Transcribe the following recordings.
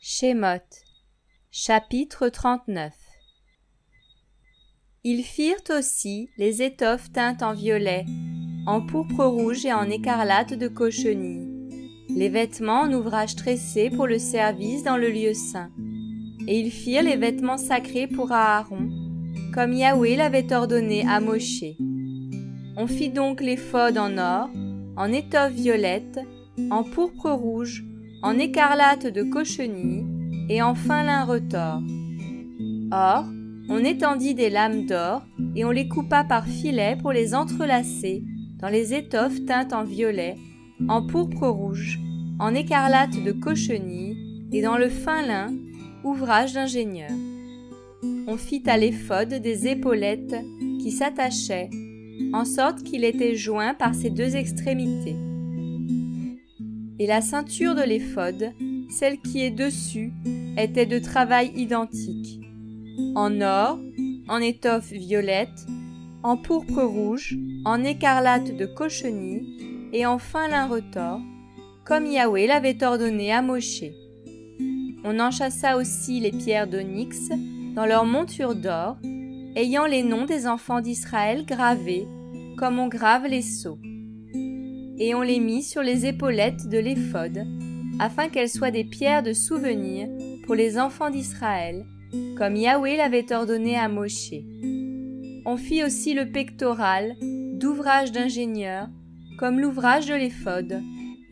Shemot, chapitre 39. Ils firent aussi les étoffes teintes en violet, en pourpre rouge et en écarlate de cochenille, les vêtements en ouvrage tressé pour le service dans le lieu saint. Et ils firent les vêtements sacrés pour Aaron, comme Yahweh l'avait ordonné à Moshe. On fit donc l'éphod en or, en étoffe violette, en pourpre rouge, en écarlate de cochenille et en fin lin retors. Or, on étendit des lames d'or et on les coupa par filets pour les entrelacer dans les étoffes teintes en violet, en pourpre rouge, en écarlate de cochenille et dans le fin lin, ouvrage d'ingénieur. On fit à l'éphod des épaulettes qui s'attachaient, en sorte qu'il était joint par ses deux extrémités. Et la ceinture de l'éphod, celle qui est dessus, était de travail identique, en or, en étoffe violette, en pourpre rouge, en écarlate de cochenille et en fin lin retors, comme Yahweh l'avait ordonné à Moshe. On enchâssa aussi les pierres d'onyx dans leur monture d'or, ayant les noms des enfants d'Israël gravés, comme on grave les sceaux. Et on les mit sur les épaulettes de l'éphod, afin qu'elles soient des pierres de souvenir pour les enfants d'Israël, comme Yahweh l'avait ordonné à Moshe. On fit aussi le pectoral d'ouvrage d'ingénieur, comme l'ouvrage de l'éphod,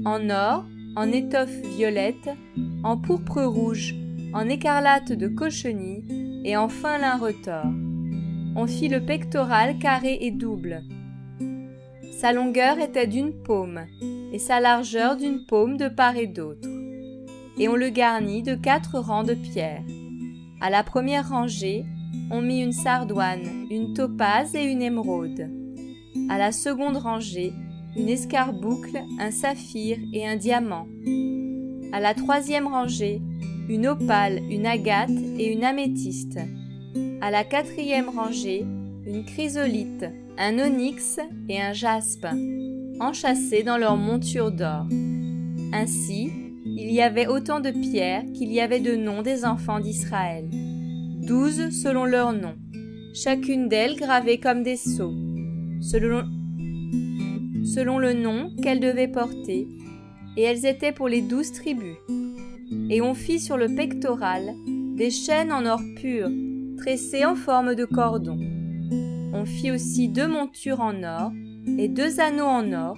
en or, en étoffe violette, en pourpre rouge, en écarlate de cochenille et en fin lin retors. On fit le pectoral carré et double. Sa longueur était d'une paume, et sa largeur d'une paume de part et d'autre. Et on le garnit de 4 rangs de pierres. À la première rangée, on mit une sardoine, une topaze et une émeraude. À la seconde rangée, une escarboucle, un saphir et un diamant. À la troisième rangée, une opale, une agate et une améthyste. À la quatrième rangée, une chrysolite, un onyx et un jaspe, enchâssés dans leur monture d'or. Ainsi, il y avait autant de pierres qu'il y avait de noms des enfants d'Israël, 12 selon leurs noms, chacune d'elles gravée comme des sceaux, selon le nom qu'elles devaient porter, et elles étaient pour les 12 tribus. Et on fit sur le pectoral des chaînes en or pur, tressées en forme de cordon. On fit aussi 2 montures en or et 2 anneaux en or,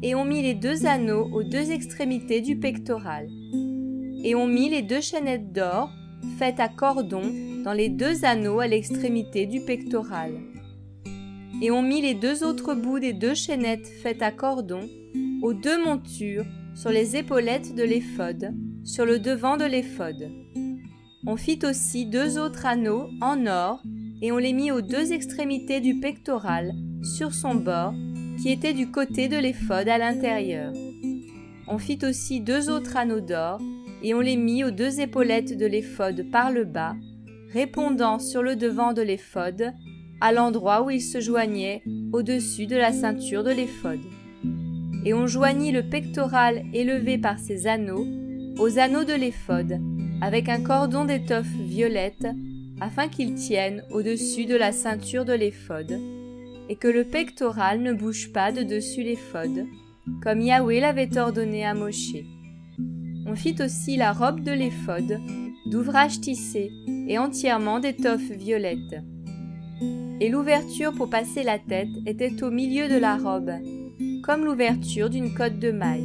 et on mit les 2 anneaux aux 2 extrémités du pectoral. Et on mit les 2 chaînettes d'or, faites à cordon, dans les 2 anneaux à l'extrémité du pectoral. Et on mit les 2 autres bouts des 2 chaînettes faites à cordon, aux 2 montures, sur les épaulettes de l'éphod, sur le devant de l'éphod. On fit aussi 2 autres anneaux en or, et on les mit aux 2 extrémités du pectoral, sur son bord, qui était du côté de l'éphod à l'intérieur. On fit aussi 2 autres anneaux d'or, et on les mit aux 2 épaulettes de l'éphod par le bas, répondant sur le devant de l'éphod, à l'endroit où il se joignait au-dessus de la ceinture de l'éphod. Et on joignit le pectoral élevé par ses anneaux aux anneaux de l'éphod, avec un cordon d'étoffe violette, afin qu'il tienne au-dessus de la ceinture de l'éphod, et que le pectoral ne bouge pas de dessus l'éphod, comme Yahweh l'avait ordonné à Moshe. On fit aussi la robe de l'éphod, d'ouvrage tissé et entièrement d'étoffe violette. Et l'ouverture pour passer la tête était au milieu de la robe, comme l'ouverture d'une cotte de maille.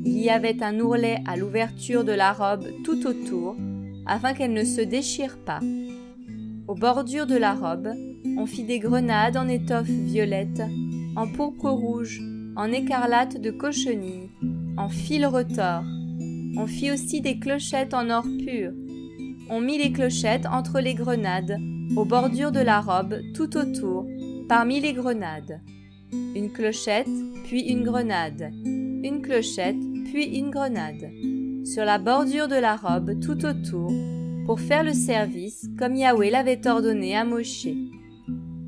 Il y avait un ourlet à l'ouverture de la robe tout autour, afin qu'elle ne se déchire pas. Aux bordures de la robe, on fit des grenades en étoffe violette, en pourpre rouge, en écarlate de cochenille, en fil retors. On fit aussi des clochettes en or pur. On mit les clochettes entre les grenades, aux bordures de la robe tout autour, parmi les grenades. Une clochette, puis une grenade. Une clochette, puis une grenade. Sur la bordure de la robe tout autour, pour faire le service comme Yahweh l'avait ordonné à Moshe.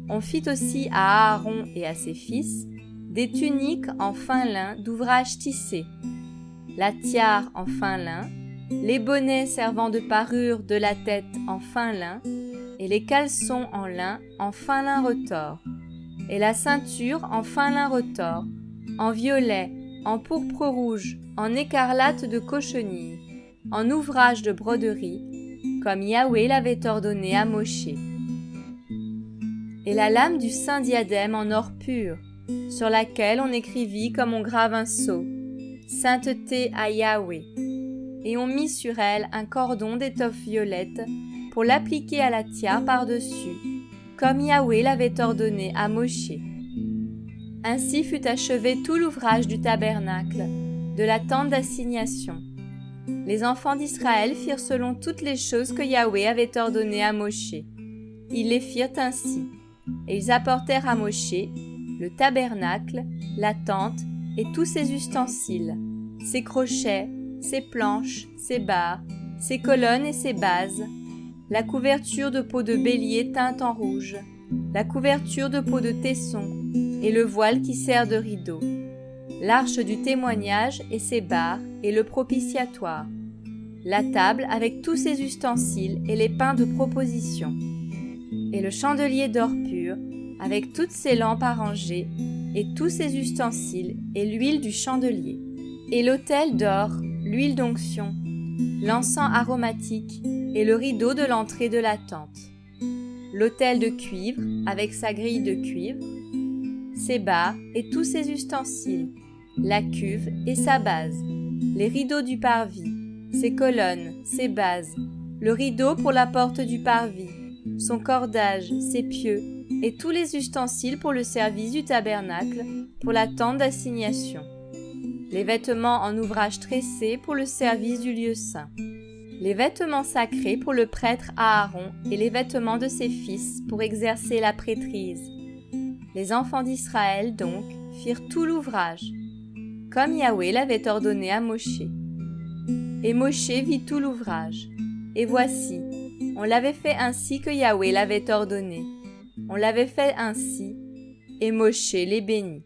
On fit aussi à Aaron et à ses fils des tuniques en fin lin d'ouvrage tissé, la tiare en fin lin, les bonnets servant de parure de la tête en fin lin, et les caleçons en lin retors, et la ceinture en fin lin retors, en violet, en pourpre rouge, en écarlate de cochenille, en ouvrage de broderie, comme Yahweh l'avait ordonné à Moshe. Et la lame du saint diadème en or pur, sur laquelle on écrivit comme on grave un sceau, sainteté à Yahweh, et on mit sur elle un cordon d'étoffe violette pour l'appliquer à la tiare par-dessus, comme Yahweh l'avait ordonné à Moshe. Ainsi fut achevé tout l'ouvrage du tabernacle, de la tente d'assignation. Les enfants d'Israël firent selon toutes les choses que Yahweh avait ordonnées à Moshe. Ils les firent ainsi, et ils apportèrent à Moshe le tabernacle, la tente et tous ses ustensiles, ses crochets, ses planches, ses barres, ses colonnes et ses bases, la couverture de peau de bélier teinte en rouge, la couverture de peau de tesson et le voile qui sert de rideau, l'arche du témoignage et ses barres et le propitiatoire, la table avec tous ses ustensiles et les pains de proposition, et le chandelier d'or pur avec toutes ses lampes arrangées et tous ses ustensiles et l'huile du chandelier, et l'autel d'or, l'huile d'onction, l'encens aromatique et le rideau de l'entrée de la tente, l'autel de cuivre avec sa grille de cuivre, ses barres et tous ses ustensiles, la cuve et sa base, les rideaux du parvis, ses colonnes, ses bases, le rideau pour la porte du parvis, son cordage, ses pieux, et tous les ustensiles pour le service du tabernacle, pour la tente d'assignation, les vêtements en ouvrage tressé pour le service du lieu saint, les vêtements sacrés pour le prêtre Aaron et les vêtements de ses fils pour exercer la prêtrise. Les enfants d'Israël donc firent tout l'ouvrage, comme Yahweh l'avait ordonné à Moshe. Et Moshe vit tout l'ouvrage, et voici, on l'avait fait ainsi que Yahweh l'avait ordonné. On l'avait fait ainsi, et Moshe les bénit.